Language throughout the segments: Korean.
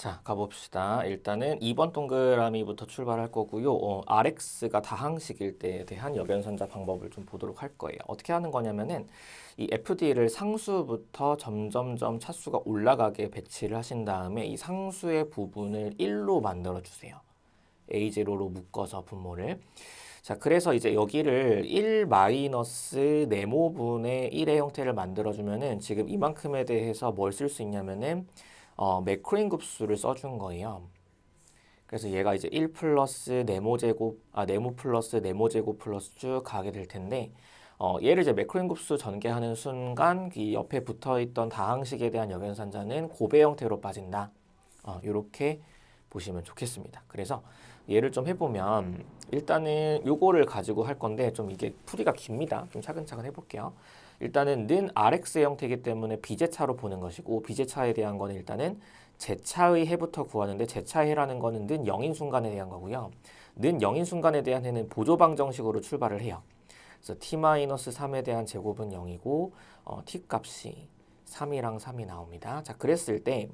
자, 가봅시다. 일단은 2번 동그라미부터 출발할 거고요. RX가 다항식일 때에 대한 역연선자 방법을 좀 보도록 할 거예요. 어떻게 하는 거냐면은 이 FD를 상수부터 점점점 차수가 올라가게 배치를 하신 다음에 이 상수의 부분을 1로 만들어 주세요. A0로 묶어서 분모를. 자, 그래서 이제 여기를 1 마이너스 네모분의 1의 형태를 만들어주면은 지금 이만큼에 대해서 뭘 쓸 수 있냐면은 매크로인 급수를 써준 거예요. 그래서 얘가 이제 1 플러스 네모 제곱, 네모 플러스 네모 제곱 플러스 쭉 가게 될 텐데, 얘를 이제 매크로인 급수 전개하는 순간 이 옆에 붙어 있던 다항식에 대한 역연산자는 고배 형태로 빠진다. 이렇게 보시면 좋겠습니다. 그래서 예를 좀 해보면 일단은 요거를 가지고 할 건데 좀 이게 풀이가 깁니다. 좀 차근차근 해볼게요. 일단은 는 RX의 형태이기 때문에 비제차로 보는 것이고 비제차에 대한 거는 일단은 제차의 해부터 구하는데 제차의 해라는 거는 는 0인 순간에 대한 거고요. 는 0인 순간에 대한 해는 보조방정식으로 출발을 해요. 그래서 t-3에 대한 제곱은 0이고 t 값이 3이랑 3이 나옵니다. 자, 그랬을 때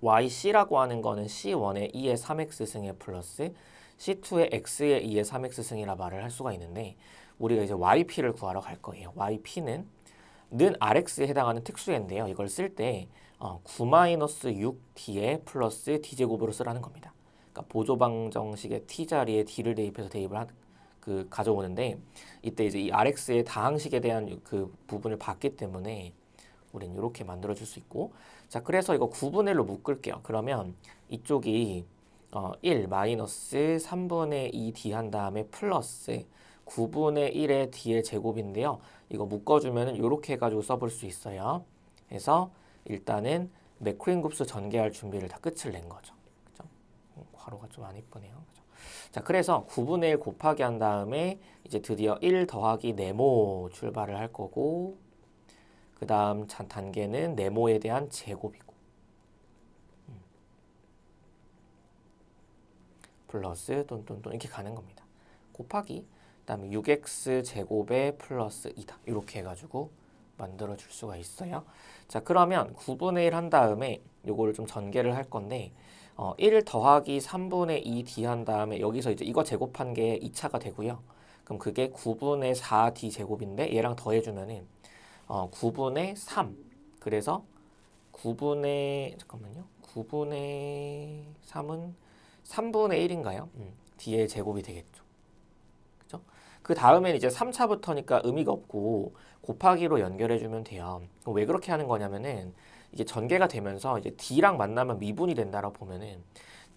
YC라고 하는 거는 C1의 2의 3X 승의 플러스 C2의 X의 2의 3X 승이라 말을 할 수가 있는데 우리가 이제 YP를 구하러 갈 거예요. YP는 는 RX에 해당하는 특수해인데요. 이걸 쓸 때 9-6D의 플러스 D제곱으로 쓰라는 겁니다. 그러니까 보조방정식의 T 자리에 D를 대입해서 가져오는데 이때 이제 이 RX의 다항식에 대한 그 부분을 봤기 때문에 우리는 이렇게 만들어 줄 수 있고 자 그래서 이거 9분의 1로 묶을게요. 그러면 이쪽이 1 마이너스 3분의 2D 한 다음에 플러스 9분의 1의 D의 제곱인데요. 이거 묶어주면 이렇게 해가지고 써볼 수 있어요. 그래서 일단은 매크로인 급수 전개할 준비를 다 끝을 낸 거죠. 그죠? 괄호가 좀 안 이쁘네요. 그죠? 자, 그래서 9분의 1 곱하기 한 다음에 이제 드디어 1 더하기 네모 출발을 할 거고 그 다음 단계는 네모에 대한 제곱이고 플러스 똔똔똔 이렇게 가는 겁니다. 곱하기 그 다음에 6x 제곱에 플러스 2다. 이렇게 해가지고 만들어 줄 수가 있어요. 자 그러면 9분의 1 한 다음에 요거를 좀 전개를 할 건데 1 더하기 3분의 2d 한 다음에 여기서 이제 이거 제곱한 게 2차가 되고요. 그럼 그게 9분의 4d 제곱인데 얘랑 더해주면은 9분의 3 그래서 9분의 잠깐만요. 9분의 3은 3분의 1인가요? D의 제곱이 되겠죠. 그죠? 그 다음엔 이제 3차부터니까 의미가 없고 곱하기로 연결해주면 돼요. 왜 그렇게 하는 거냐면은 이게 전개가 되면서 이제 D랑 만나면 미분이 된다라고 보면은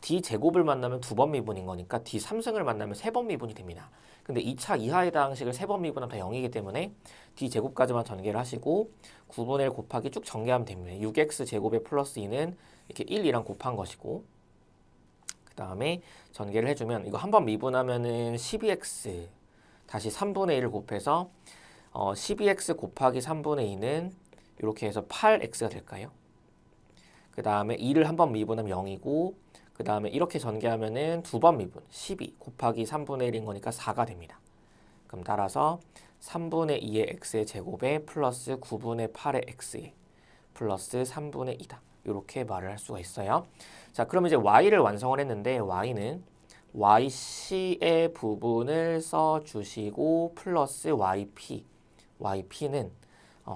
D 제곱을 만나면 2번 미분인 거니까 D 3승을 만나면 3번 미분이 됩니다. 근데 2차 이하의 다항식을 3번 미분하면 다 0이기 때문에 D 제곱까지만 전개를 하시고 9분의 1 곱하기 쭉 전개하면 됩니다. 6x 제곱에 플러스 2는 이렇게 1, 2랑 곱한 것이고 그 다음에 전개를 해주면 이거 한번 미분하면은 12x 다시 3분의 1을 곱해서 12x 곱하기 3분의 2는 이렇게 해서 8x가 될까요? 그 다음에 2를 한 번 미분하면 0이고 그 다음에 이렇게 전개하면은 두 번 미분 12 곱하기 3분의 1인 거니까 4가 됩니다. 그럼 따라서 3분의 2의 x의 제곱에 플러스 9분의 8의 x에 플러스 3분의 2다. 이렇게 말을 할 수가 있어요. 자, 그럼 이제 y를 완성을 했는데 y는 yc의 부분을 써주시고 플러스 yp yp는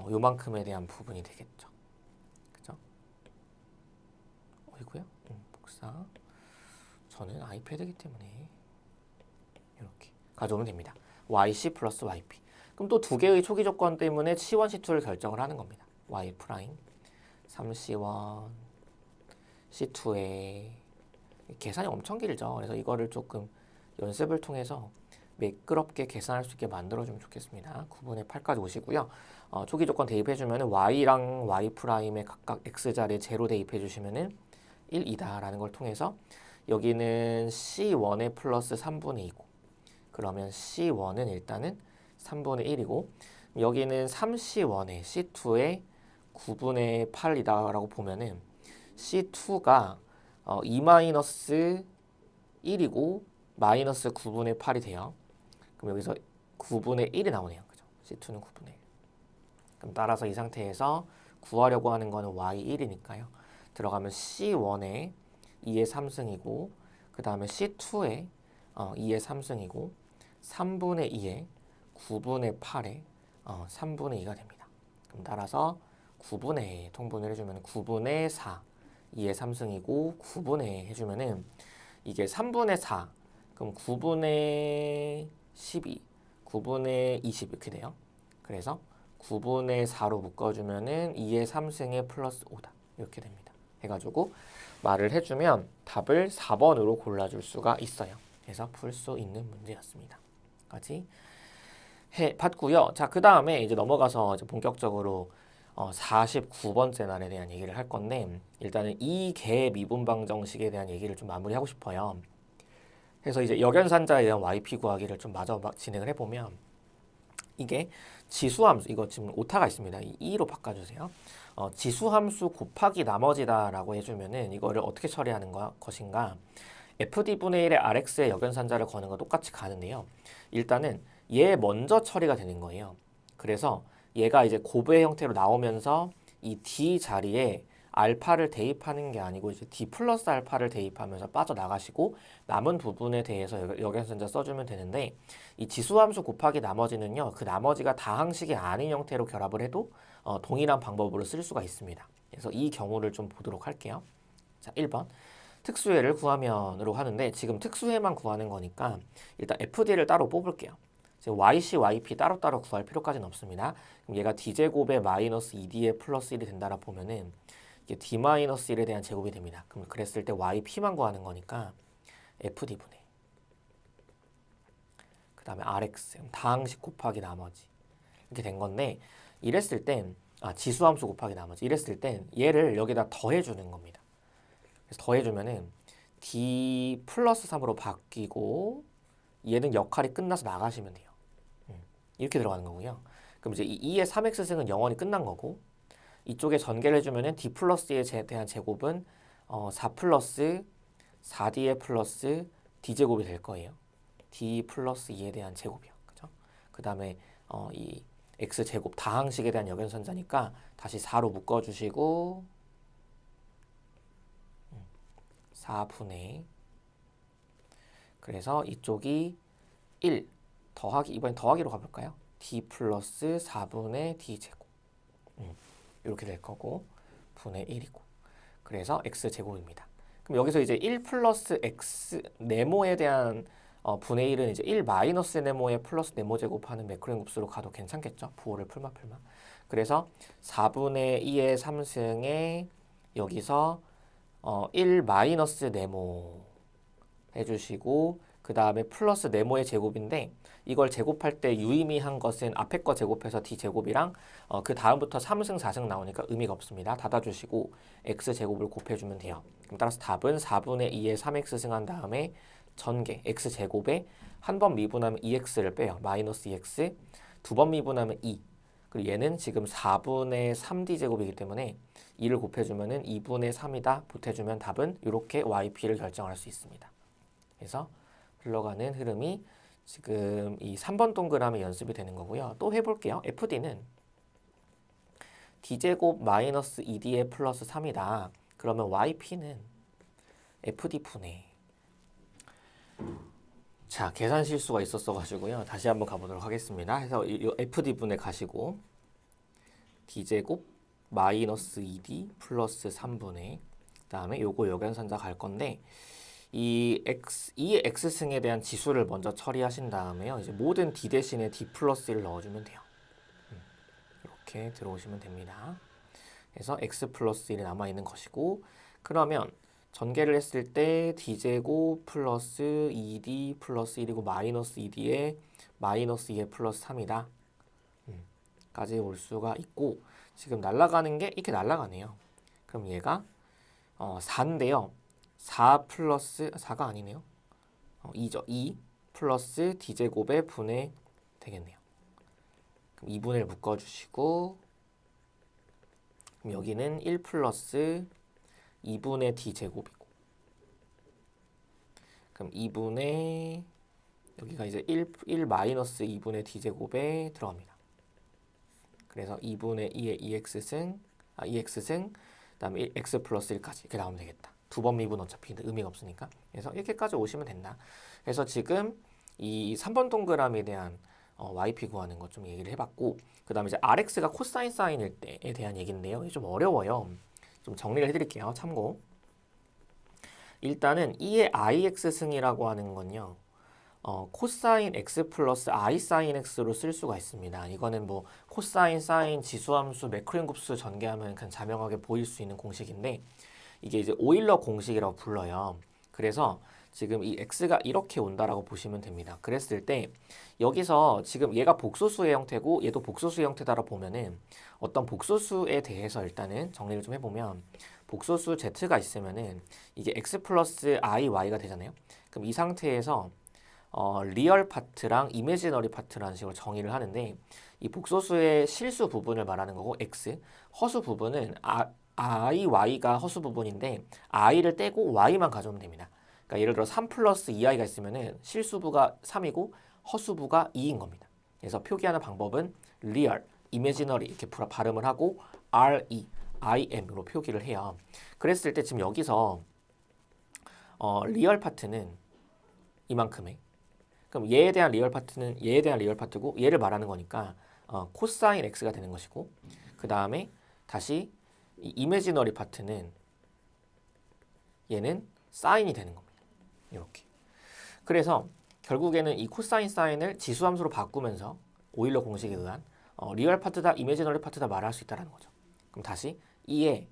요만큼에 대한 부분이 되겠죠. 그죠? 어이구야? 복사. 저는 아이패드이기 때문에 이렇게 가져오면 됩니다. yc 플러스 yp. 그럼 또 두 개의 초기 조건 때문에 C1, C2를 결정을 하는 겁니다. y 프라임 3C1, C2에 계산이 엄청 길죠. 그래서 이거를 조금 연습을 통해서 매끄럽게 계산할 수 있게 만들어주면 좋겠습니다. 9분의 8까지 오시고요. 초기 조건 대입해주면 y랑 y 프라임에 각각 x자리에 제로 대입해주시면 1, 2다라는 걸 통해서 여기는 C1에 플러스 3분의 2고 그러면 C1은 일단은 3분의 1이고 여기는 3C1에 C2에 9분의 8이다라고 보면은 C2가 2-1이고 마이너스 9분의 8이 돼요. 그럼 여기서 9분의 1이 나오네요. 그죠? C2는 9분의 1. 그럼 따라서 이 상태에서 구하려고 하는 거는 Y1이니까요. 들어가면 C1에 2의 3승이고 그 다음에 C2에 2의 3승이고 3분의 2에 9분의 8에 3분의 2가 됩니다. 그럼 따라서 9분의 통분을 해주면 9분의 4 2의 3승이고 9분의 해주면은 이게 3분의 4 그럼 9분의 12 9분의 20 이렇게 돼요. 그래서 9분의 4로 묶어주면은 2의 3승에 플러스 5다 이렇게 됩니다. 해가지고 말을 해주면 답을 4번으로 골라줄 수가 있어요. 그래서 풀 수 있는 문제였습니다. 까지 봤고요. 자, 그 다음에 이제 넘어가서 이제 본격적으로 49번째 날에 대한 얘기를 할 건데 일단은 이 개 미분방 정식에 대한 얘기를 좀 마무리하고 싶어요. 그래서 이제 역연산자에 대한 YP 구하기를 좀 마저 진행을 해보면 이게 지수함수, 이거 지금 오타가 있습니다. 이 2로 바꿔주세요. 지수함수 곱하기 나머지다라고 해주면은 이거를 어떻게 처리하는 것인가? FD분의 1의 RX의 역연산자를 거는 거 똑같이 가는데요. 일단은 얘 먼저 처리가 되는 거예요. 그래서 얘가 이제 곱의 형태로 나오면서 이 D 자리에 알파를 대입하는 게 아니고 이제 D 플러스 알파를 대입하면서 빠져나가시고 남은 부분에 대해서 역연산자 써주면 되는데 이 지수함수 곱하기 나머지는요. 그 나머지가 다항식이 아닌 형태로 결합을 해도 동일한 방법으로 쓸 수가 있습니다. 그래서 이 경우를 좀 보도록 할게요. 자, 1번. 특수해를 구하면으로 하는데 지금 특수해만 구하는 거니까 일단 FD를 따로 뽑을게요. 지금 YC, YP 따로따로 구할 필요까지는 없습니다. 그럼 얘가 D제곱에 마이너스 2D에 플러스 1이 된다라 보면은 이게 D 마이너스 1에 대한 제곱이 됩니다. 그럼 그랬을 때 YP만 구하는 거니까 FD분의 그 다음에 RX 다항식 곱하기 나머지 이렇게 된 건데 이랬을 땐 지수함수 곱하기 나머지 이랬을 땐 얘를 여기다 더해주는 겁니다. 그래서 더해주면은 D 플러스 3으로 바뀌고 얘는 역할이 끝나서 나가시면 돼요. 이렇게 들어가는 거고요. 그럼 이제 이 2의 3x승은 영원히 끝난 거고 이쪽에 전개를 해주면은 D 플러스에 대한 제곱은 4 플러스 4D의 플러스 D제곱이 될 거예요. D 플러스 2에 대한 제곱이요. 그죠? 그 다음에 이 X제곱 다항식에 대한 역연선자니까 다시 4로 묶어주시고 4분의 그래서 이쪽이 1 더하기 이번엔 더하기로 가볼까요? D 플러스 4분의 D제곱 이렇게 될 거고 분의 1이고 그래서 X제곱입니다. 그럼 여기서 이제 1 플러스 X 네모에 대한 분의 1은 이제 1 마이너스 네모에 플러스 네모 제곱하는 매크로인 곱수로 가도 괜찮겠죠? 부호를 풀마. 그래서 4분의 2의 3승에 여기서 1 마이너스 네모 해주시고 그 다음에 플러스 네모의 제곱인데 이걸 제곱할 때 유의미한 것은 앞에 거 제곱해서 D제곱이랑 그 다음부터 3승 4승 나오니까 의미가 없습니다. 닫아주시고 X제곱을 곱해주면 돼요. 그럼 따라서 답은 4분의 2에 3X승 한 다음에 전개 X제곱에 한 번 미분하면 2X를 빼요. 마이너스 2X 두 번 미분하면 2 그리고 얘는 지금 4분의 3D제곱이기 때문에 2를 곱해주면 2분의 3이다 보태주면 답은 이렇게 YP를 결정할 수 있습니다. 그래서 흘러가는 흐름이 지금 이 3번 동그라미 연습이 되는 거고요. 또 해볼게요. FD는 D제곱 마이너스 2D의 플러스 3이다. 그러면 YP는 FD분의 자, 계산 실수가 있었어가지고요. 다시 한번 가보도록 하겠습니다. 그래서 이 FD분의 가시고 D제곱 마이너스 2D 플러스 3분의 그 다음에 요거 역연산자 갈 건데 이 X승에 대한 지수를 먼저 처리하신 다음에요. 이제 모든 D 대신에 D 플러스 1을 넣어주면 돼요. 이렇게 들어오시면 됩니다. 그래서 X 플러스 1이 남아있는 것이고 그러면 전개를 했을 때 D제곱 플러스 2D 플러스 1이고 마이너스 2D에 마이너스 2에 플러스 3이다. 까지 올 수가 있고 지금 날아가는 게 이렇게 날아가네요. 그럼 얘가 4인데요. 4 플러스 4가 아니네요. 2죠. 2 플러스 D제곱의 분의 되겠네요. 그럼 2분의 1 묶어주시고 그럼 여기는 1 플러스 2분의 D제곱이고 그럼 2분의 여기가 이제 1 마이너스 2분의 D제곱에 들어갑니다. 그래서 2분의 2의 2X승 그다음에 x 플러스 1까지 이렇게 나오면 되겠다. 두 번 미분 어차피 의미가 없으니까. 그래서 이렇게까지 오시면 된다. 그래서 지금 이 3번 동그라미에 대한 yp 구하는 것 좀 얘기를 해봤고, 그 다음에 이제 rx가 코사인 사인일 때에 대한 얘기인데요. 이게 좀 어려워요. 좀 정리를 해드릴게요. 참고. 일단은 2의 ix 승이라고 하는 건요. 코사인 x 플러스 i 사인 x로 쓸 수가 있습니다. 이거는 뭐 코사인, 사인, 지수함수, 매크로인 곱수 전개하면 그냥 자명하게 보일 수 있는 공식인데, 이게 이제 오일러 공식이라고 불러요. 그래서 지금 이 x가 이렇게 온다라고 보시면 됩니다. 그랬을 때 여기서 지금 얘가 복소수의 형태고 얘도 복소수의 형태다라고 보면은 어떤 복소수에 대해서 일단은 정리를 좀 해보면, 복소수 z가 있으면은 이게 x 플러스 i y가 되잖아요. 그럼 이 상태에서 리얼 파트랑 이미지너리 파트라는 식으로 정의를 하는데, 이 복소수의 실수 부분을 말하는 거고 x, 허수 부분은 i, y가 허수 부분인데 i를 떼고 y만 가져오면 됩니다. 그러니까 예를 들어 3 플러스 2i가 있으면은 실수부가 3이고 허수부가 2인 겁니다. 그래서 표기하는 방법은 real, imaginary 이렇게 발음을 하고 re, im으로 표기를 해요. 그랬을 때 지금 여기서 리얼 파트는 이만큼의, 그럼 얘에 대한 리얼 파트는 얘에 대한 리얼 파트고 얘를 말하는 거니까 코사인 x가 되는 것이고, 그 다음에 다시 이 이미지너리 파트는 얘는 사인이 되는 겁니다. 이렇게. 그래서 결국에는 이 코사인 사인을 지수함수로 바꾸면서 오일러 공식에 의한 리얼 파트다, 이미지너리 파트다 말할 수 있다는 거죠. 그럼 다시 2의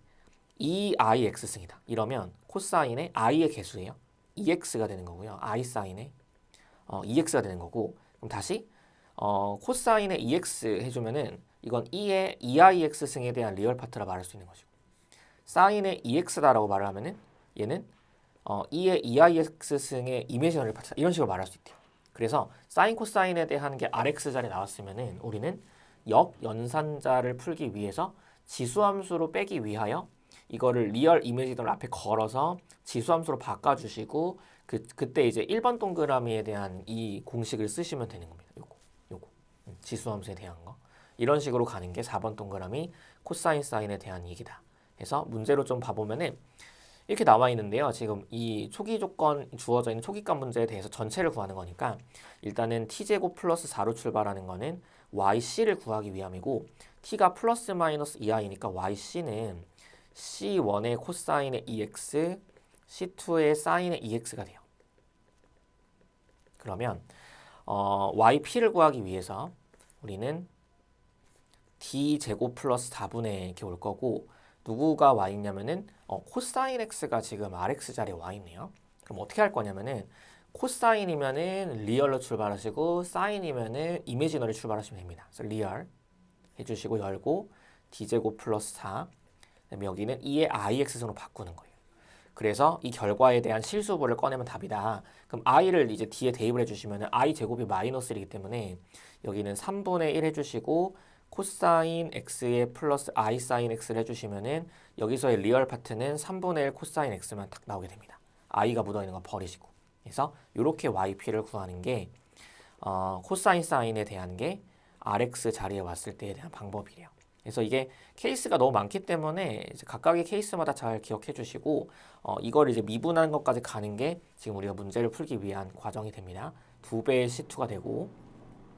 2ix 승이다. 이러면 코사인의 i의 개수예요. 2x가 되는 거고요. i 사인의 2x가 되는 거고, 그럼 다시 코사인의 2x 해주면은 이건 2의 2ix 승에 대한 리얼 파트라 말할 수 있는 것이고, 사인의 2x다라고 말을 하면은 얘는 2의 2ix 승의 이미지너리 파트다 이런 식으로 말할 수 있대요. 그래서 사인 코사인에 대한 게 rx 자리에 나왔으면은 우리는 역연산자를 풀기 위해서 지수함수로 빼기 위하여 이거를 리얼 이미지너리 앞에 걸어서 지수함수로 바꿔주시고 그때 이제 1번 동그라미에 대한 이 공식을 쓰시면 되는 겁니다. 요거 지수함수에 대한 거. 이런 식으로 가는 게 4번 동그라미 코사인 사인에 대한 얘기다. 그래서 문제로 좀 봐보면은 이렇게 나와 있는데요. 지금 이 초기 조건 주어져 있는 초기값 문제에 대해서 전체를 구하는 거니까 일단은 t제곱 플러스 4로 출발하는 거는 yc를 구하기 위함이고, t가 플러스 마이너스 2i니까 yc는 c1의 코사인의 2x, c2의 사인의 2x가 돼요. 그러면 yp를 구하기 위해서 우리는 d제곱 플러스 4분의 이렇게 올 거고, 누구가 y냐면은 코사인 x가 지금 rx 자리에 y네요. 그럼 어떻게 할 거냐면은 코사인이면은 리얼로 출발하시고 사인이면은 이미지너리 출발하시면 됩니다. 그래서 리얼 해주시고 열고 d제곱 플러스 4, 그다음에 여기는 2의 ix승으로 바꾸는 거예요. 그래서 이 결과에 대한 실수부를 꺼내면 답이다. 그럼 i를 이제 뒤에 대입을 해주시면 i 제곱이 마이너스 1이기 때문에 여기는 3분의 1 해주시고 코사인 x에 플러스 i 사인 x를 해주시면은 여기서의 리얼 파트는 3분의 1 코사인 x만 딱 나오게 됩니다. i가 묻어있는 거 버리시고. 그래서 이렇게 yp를 구하는 게 코사인 사인에 대한 게 rx 자리에 왔을 때에 대한 방법이래요. 그래서 이게 케이스가 너무 많기 때문에 이제 각각의 케이스마다 잘 기억해 주시고 이걸 이제 미분하는 것까지 가는 게 지금 우리가 문제를 풀기 위한 과정이 됩니다. 2배의 C2가 되고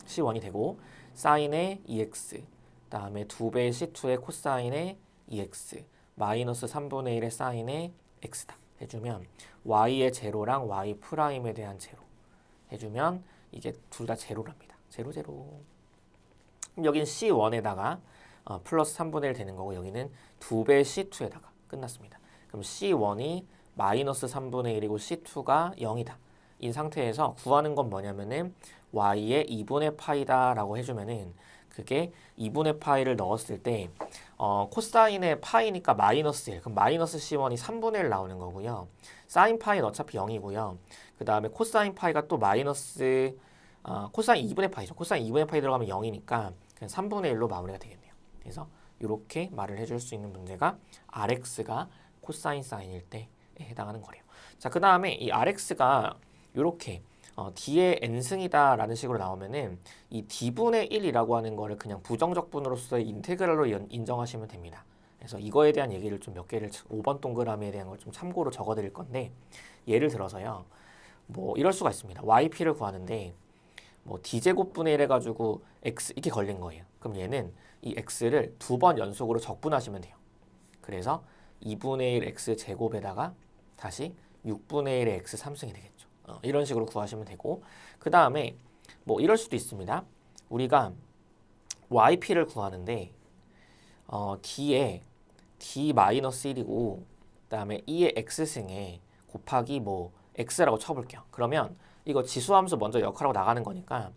C1이 되고 사인의 2x, 다음에 2배의 C2의 코사인의 2x, 마이너스 3분의 1의 사인의 x다 해주면 y의 제로랑 y 프라임에 대한 제로 해주면 이게 둘 다 제로랍니다. 제로. 그럼 여긴 C1에다가 플러스 3분의 1 되는 거고, 여기는 2배 C2에다가 끝났습니다. 그럼 C1이 마이너스 3분의 1이고 C2가 0이다. 이 상태에서 구하는 건 뭐냐면은 y의 2분의 파이다 라고 해주면은 그게 2분의 파이를 넣었을 때 코사인의 파이니까 마이너스 1, 그럼 마이너스 C1이 3분의 1 나오는 거고요. 사인 파이는 어차피 0이고요. 그 다음에 코사인 파이가 또 마이너스 코사인 2분의 파이죠. 코사인 2분의 파이 들어가면 0이니까 그냥 3분의 1로 마무리가 되겠네요. 그래서 이렇게 말을 해줄 수 있는 문제가 rx가 코사인 사인일 때에 해당하는 거래요. 자, 그 다음에 이 rx가 이렇게 d의 n승이다 라는 식으로 나오면은 이 d분의 1이라고 하는 거를 그냥 부정적 분으로서의 인테그랄로 인정하시면 됩니다. 그래서 이거에 대한 얘기를 좀 몇 개를 5번 동그라미에 대한 걸 좀 참고로 적어 드릴 건데 예를 들어서요. 뭐 이럴 수가 있습니다. yp를 구하는데 뭐 d제곱분의 1 해가지고 x 이렇게 걸린 거예요. 그럼 얘는 이 x를 두 번 연속으로 적분하시면 돼요. 그래서 2분의 1 x 제곱에다가 다시 6분의 1의 x 3승이 되겠죠. 이런 식으로 구하시면 되고 그 다음에 뭐 이럴 수도 있습니다. 우리가 yp를 구하는데 d에 d-1이고 그 다음에 2의 x승에 곱하기 뭐 x라고 쳐볼게요. 그러면 이거 지수함수 먼저 역할하고 나가는 거니까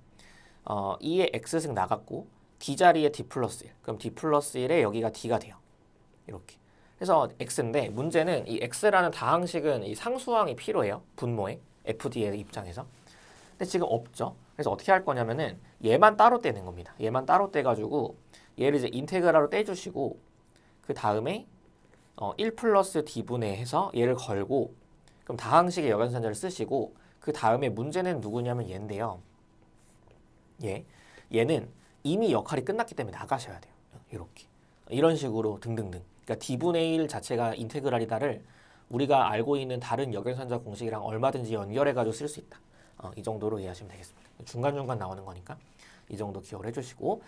2의 x승 나갔고 d 자리에 d 플러스 1 그럼 d 플러스 1에 여기가 d가 돼요. 이렇게 그래서 x인데 문제는 이 x라는 다항식은 이 상수항이 필요해요. 분모에 fd의 입장에서. 근데 지금 없죠. 그래서 어떻게 할 거냐면은 얘만 따로 떼는 겁니다. 얘만 따로 떼가지고 얘를 이제 인테그랄로 떼주시고 그 다음에 1 플러스 d분의 해서 얘를 걸고 그럼 다항식의 역연선자를 쓰시고 그 다음에 문제는 누구냐면 얘인데요. 얘는 이미 역할이 끝났기 때문에 나가셔야 돼요. 이렇게 이런 식으로 등등등. 그러니까 d분의 1 자체가 인테그랄이다를 우리가 알고 있는 다른 역연선자 공식이랑 얼마든지 연결해가지고 쓸 수 있다. 이 정도로 이해하시면 되겠습니다. 중간중간 나오는 거니까 이 정도 기억을 해주시고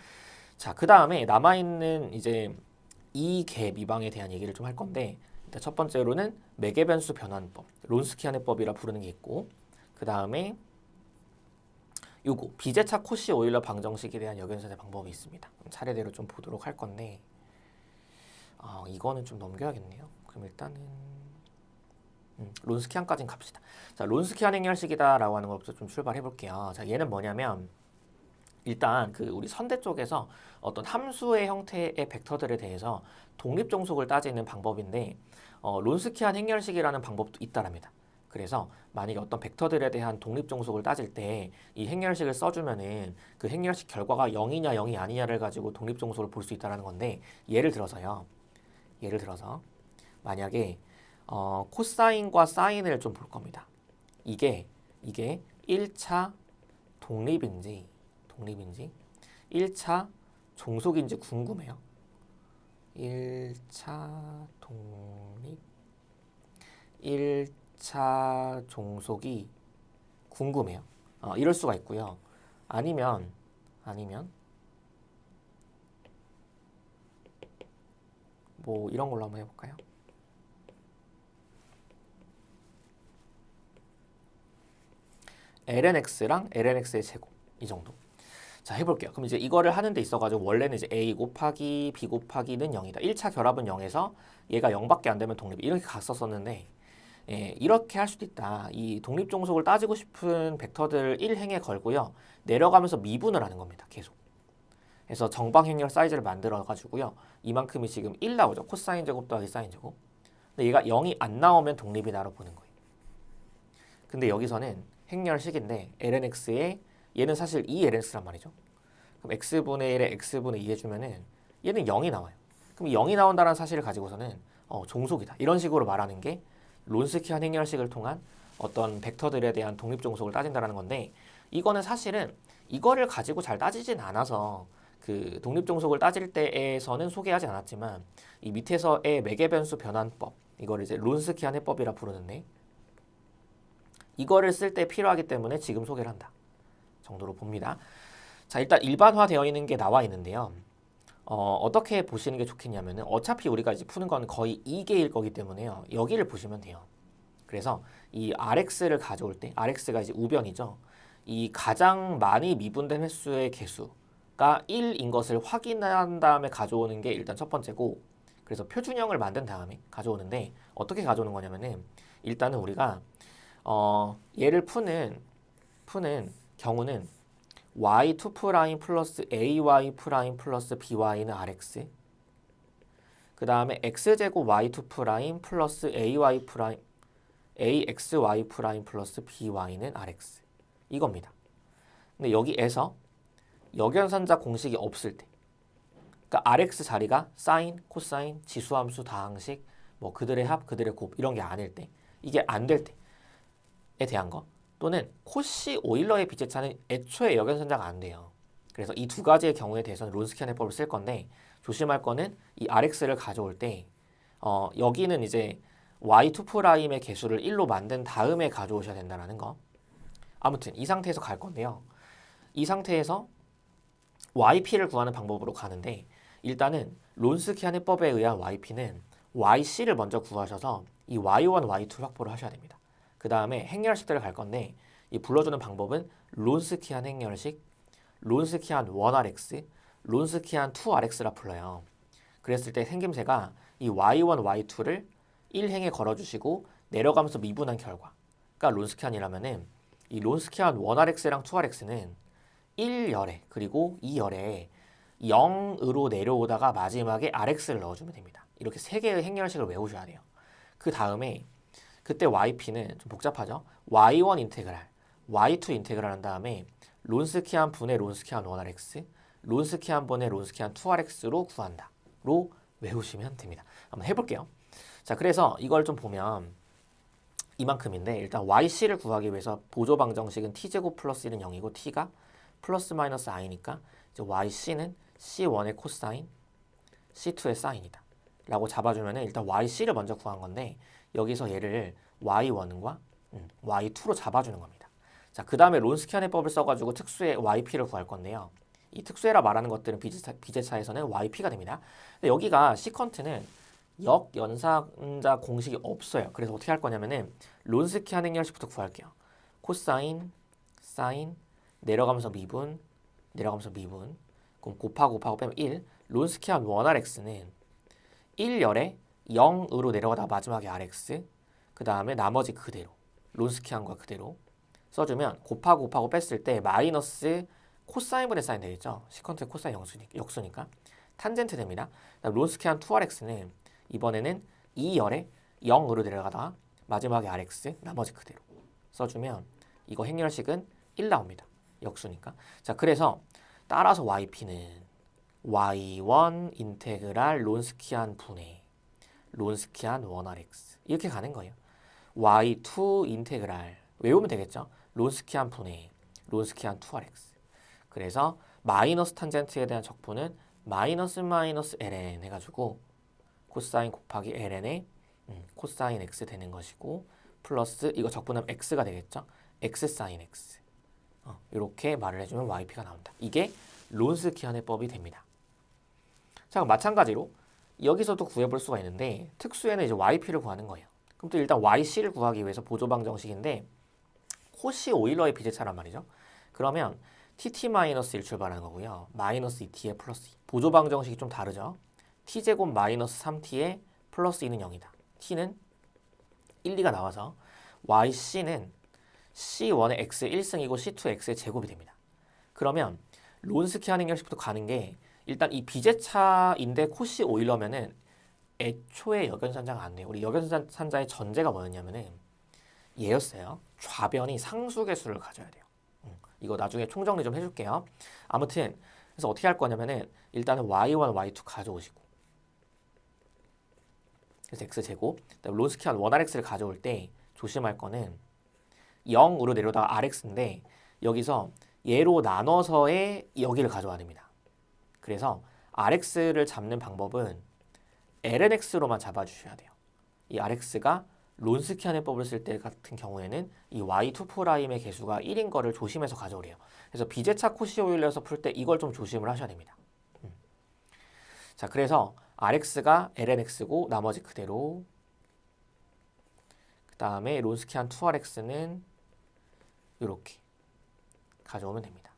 자, 그 다음에 남아있는 이제 이개 미방에 대한 얘기를 좀 할 건데 일단 첫 번째로는 매개변수 변환법, 론스키안해법이라 부르는 게 있고 그 다음에 요거 비제차 코시 오일러 방정식에 대한 역연선의 방법이 있습니다. 차례대로 좀 보도록 할 건데 이거는 좀 넘겨야겠네요. 그럼 일단은 론스키안까지는 갑시다. 자, 론스키안 행렬식이다라고 하는 것부터 좀 출발해 볼게요. 자, 얘는 뭐냐면 일단 그 우리 선대 쪽에서 어떤 함수의 형태의 벡터들에 대해서 독립종속을 따지는 방법인데 론스키안 행렬식이라는 방법도 있다랍니다. 그래서 만약에 어떤 벡터들에 대한 독립종속을 따질 때 이 행렬식을 써주면은 그 행렬식 결과가 0이냐 0이 아니냐를 가지고 독립종속을 볼 수 있다는 건데 예를 들어서 만약에 코사인과 사인을 좀 볼 겁니다. 이게 1차 독립인지 1차 종속인지 궁금해요. 1차 독립 1차 종속이 궁금해요. 이럴 수가 있고요. 아니면 뭐 이런 걸로 한번 해볼까요? lnx랑 lnx의 제곱 이 정도. 자, 해볼게요. 그럼 이제 이거를 하는 데 있어가지고 원래는 이제 a 곱하기 b 곱하기는 0이다. 1차 결합은 0에서 얘가 0밖에 안 되면 독립 이렇게 갔었었는데 이렇게 할 수도 있다. 이 독립종속을 따지고 싶은 벡터들 1행에 걸고요. 내려가면서 미분을 하는 겁니다. 계속. 그래서 정방행렬 사이즈를 만들어가지고요. 이만큼이 지금 1 나오죠. 코사인 제곱 더하기 사인 제곱. 근데 얘가 0이 안 나오면 독립이다로 보는 거예요. 근데 여기서는 행렬식인데 lnx에 얘는 사실 2lnx란 말이죠. 그럼 x분의 1에 x분의 2 해주면은 얘는 0이 나와요. 그럼 0이 나온다는 사실을 가지고서는 종속이다. 이런 식으로 말하는 게 론스키안 행렬식을 통한 어떤 벡터들에 대한 독립종속을 따진다는 건데 이거는 사실은 이거를 가지고 잘 따지진 않아서 그 독립종속을 따질 때에서는 소개하지 않았지만 이 밑에서의 매개변수 변환법 이거를 이제 론스키안 해법이라 부르는데 이거를 쓸 때 필요하기 때문에 지금 소개를 한다 정도로 봅니다. 자, 일단 일반화되어 있는 게 나와 있는데요. 어떻게 보시는 게 좋겠냐면은 어차피 우리가 이제 푸는 건 거의 2개일 거기 때문에요. 여기를 보시면 돼요. 그래서 이 RX를 가져올 때 RX가 이제 우변이죠. 이 가장 많이 미분된 횟수의 개수가 1인 것을 확인한 다음에 가져오는 게 일단 첫 번째고 그래서 표준형을 만든 다음에 가져오는데 어떻게 가져오는 거냐면은 일단은 우리가 얘를 푸는 경우는 y2' 플러스 ay' 플러스 by는 rx 그 다음에 x제곱 y2' 플러스 axy' 플러스 by는 rx 이겁니다. 근데 여기에서 역연선자 공식이 없을 때 그러니까 rx 자리가 사인, 코사인, 지수함수, 다항식 뭐 그들의 합, 그들의 곱 이런 게 아닐 때 이게 안 될 때에 대한 거 또는 코시 오일러의 비제차는 애초에 역연선자가 안 돼요. 그래서 이 두 가지의 경우에 대해서는 론스키안 해법을 쓸 건데 조심할 거는 이 rx를 가져올 때 여기는 이제 y2'의 개수를 1로 만든 다음에 가져오셔야 된다는 거. 아무튼 이 상태에서 갈 건데요. 이 상태에서 yp를 구하는 방법으로 가는데 일단은 론스키안 해법에 의한 yp는 yc를 먼저 구하셔서 이 y1, y2 확보를 하셔야 됩니다. 그 다음에 행렬식들을 갈 건데 이 불러주는 방법은 론스키안 행렬식, 론스키안 1rx, 론스키안 2rx라 불러요. 그랬을 때 생김새가 이 y1, y2를 1행에 걸어주시고 내려가면서 미분한 결과. 그러니까 론스키안이라면은 이 론스키안 1rx랑 2rx는 1열에 그리고 2열에 0으로 내려오다가 마지막에 rx를 넣어주면 됩니다. 이렇게 세 개의 행렬식을 외우셔야 돼요. 그 다음에 그때 yp는 좀 복잡하죠. y1 인테그랄, y2 인테그랄 한 다음에 론스키안 분의 론스키안 1rx, 론스키안 분의 론스키안 2rx로 구한다. 로 외우시면 됩니다. 한번 해볼게요. 자, 그래서 이걸 좀 보면 이만큼인데 일단 yc를 구하기 위해서 보조 방정식은 t제곱 플러스 1은 0이고 t가 플러스 마이너스 i니까 이제 yc는 c1의 코사인, c2의 사인이다. 라고 잡아주면 일단 yc를 먼저 구한 건데 여기서 얘를 y1과 y2로 잡아주는 겁니다. 자, 그 다음에 론스키안 해법을 써가지고 특수의 yp를 구할 건데요. 이 특수해라 말하는 것들은 비제차에서는 yp가 됩니다. 근데 여기가 시컨트는 역연산자 공식이 없어요. 그래서 어떻게 할 거냐면은 론스키안 행렬식부터 구할게요. 코사인, 사인, 내려가면서 미분, 내려가면서 미분. 그럼 곱하고 빼면 1. 론스키안 1rx는 1열에 0으로 내려가다가 마지막에 rx. 그 다음에 나머지 그대로. 론스키안과 그대로 써주면 곱하고 뺐을 때 마이너스 코사인분의 사인 되겠죠. 시컨트의 코사인 역수니까. 탄젠트 됩니다. 론스키안 2rx는 이번에는 2열에 0으로 내려가다가 마지막에 rx, 나머지 그대로 써주면 이거 행렬식은 1 나옵니다. 역수니까. 자, 그래서 따라서 yp는 y1 인테그랄 론스키안 분의 론스키안 1rx 이렇게 가는 거예요. y2 인테그랄 외우면 되겠죠. 론스키안 분의 론스키안 2rx. 그래서 마이너스 탄젠트에 대한 적분은 마이너스 ln 해가지고 코사인 곱하기 ln의 코사인 x 되는 것이고 플러스 이거 적분하면 x가 되겠죠. x 사인 x. 이렇게 말을 해주면 yp가 나온다. 이게 론스키안 해법이 됩니다. 자, 그럼 마찬가지로 여기서도 구해볼 수가 있는데 특수에는 이제 yp를 구하는 거예요. 그럼 또 일단 yc를 구하기 위해서 보조 방정식인데 코시 오일러의 비제차란 말이죠. 그러면 tt-1 출발하는 거고요. 마이너스 2t에 플러스 2. 보조 방정식이 좀 다르죠. t제곱 마이너스 3t에 플러스 2는 0이다. t는 1, 2가 나와서 yc는 c1의 x 1승이고 c2의 x의 제곱이 됩니다. 그러면 론스키안 행렬식부터 가는 게 일단 이 비제차인데 코시 오일러면은 애초에 역연산자가 안 돼요. 우리 역연산자의 전제가 뭐였냐면은 얘였어요. 좌변이 상수계수를 가져야 돼요. 이거 나중에 총정리 좀 해줄게요. 아무튼 그래서 어떻게 할 거냐면은 일단은 y1, y2 가져오시고 그래서 x제곱 론스키안 1rx를 가져올 때 조심할 거는 0으로 내려다가 rx인데 여기서 얘로 나눠서의 여기를 가져와야 됩니다. 그래서 rx를 잡는 방법은 lnx로만 잡아주셔야 돼요. 이 rx가 론스키안 해법을 쓸 때 같은 경우에는 이 y2'의 개수가 1인 거를 조심해서 가져오래요. 그래서 비제차 코시 오일러에서 풀 때 이걸 좀 조심을 하셔야 됩니다. 자, 그래서 rx가 lnx고 나머지 그대로 그 다음에 론스키안 2rx는 이렇게 가져오면 됩니다.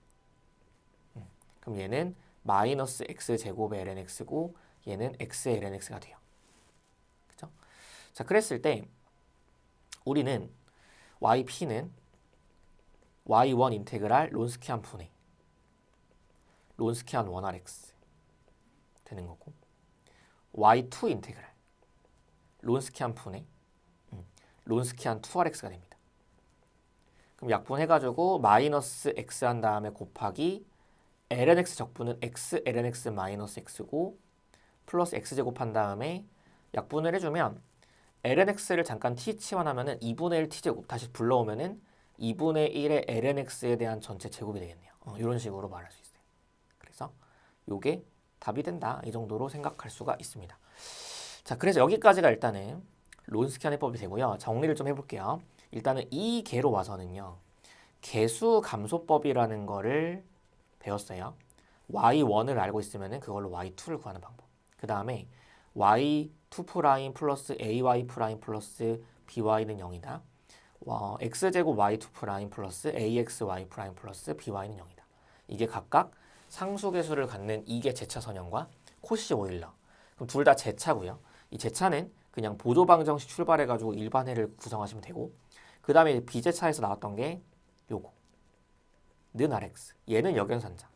그럼 얘는 마이너스 x제곱의 lnx고 얘는 x의 lnx가 돼요. 그죠? 자, 그랬을 때 우리는 yp는 y1 인테그랄 론스키안 분의 론스키안 1rx 되는 거고 y2 인테그랄 론스키안 분의 론스키안 2rx가 됩니다. 그럼 약분해가지고 마이너스 x 한 다음에 곱하기 lnx 적분은 x lnx 마이너스 x고 플러스 x제곱 한 다음에 약분을 해주면 lnx를 잠깐 t 치환하면은 2분의 1 t제곱 다시 불러오면은 2분의 1의 lnx에 대한 전체 제곱이 되겠네요. 이런 식으로 말할 수 있어요. 그래서 요게 답이 된다. 이 정도로 생각할 수가 있습니다. 자, 그래서 여기까지가 일단은 론스키 한해법이 되고요. 정리를 좀 해볼게요. 일단은 이 개로 와서는요. 개수 감소법이라는 거를 배웠어요. y1을 알고 있으면 그걸로 y2를 구하는 방법. 그 다음에 y2' 플러스 ay' 플러스 by는 0이다. x제곱 y2' 플러스 axy' 플러스 by는 0이다. 이게 각각 상수계수를 갖는 이게 제차선형과 코시 오일러. 그럼 둘 다 제차고요. 이 제차는 그냥 보조방정식 출발해가지고 일반해를 구성하시면 되고, 그 다음에 비제차에서 나왔던 게 요거 는 rx. 얘는 역연산자.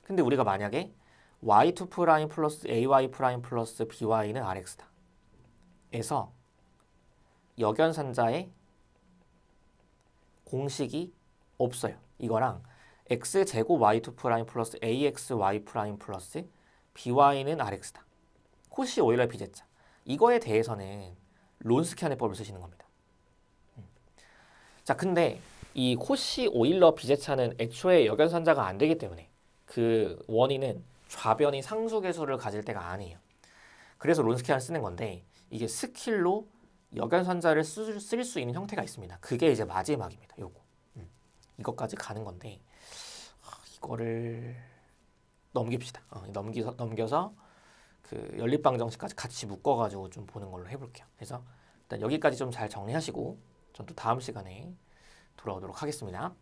근데 우리가 만약에 y2' 플러스 ay' 플러스 by는 rx다. 에서 역연산자의 공식이 없어요. 이거랑 x제곱 y2' 플러스 axy' 플러스 by는 rx다. 코시 오일러 비제차. 이거에 대해서는 론스키 한해법을 쓰시는 겁니다. 자, 근데 이 코시 오일러 비제차는 애초에 역연산자가 안 되기 때문에 그 원인은 좌변이 상수계수를 가질 때가 아니에요. 그래서 론스키 한을 쓰는 건데 이게 스킬로 역연산자를 쓸 수 있는 형태가 있습니다. 그게 이제 마지막입니다. 요거. 이것까지 가는 건데 이거를 넘깁시다. 넘겨서 그 연립방정식까지 같이 묶어가지고 좀 보는 걸로 해볼게요. 그래서 일단 여기까지 좀 잘 정리하시고 전 또 다음 시간에 돌아오도록 하겠습니다.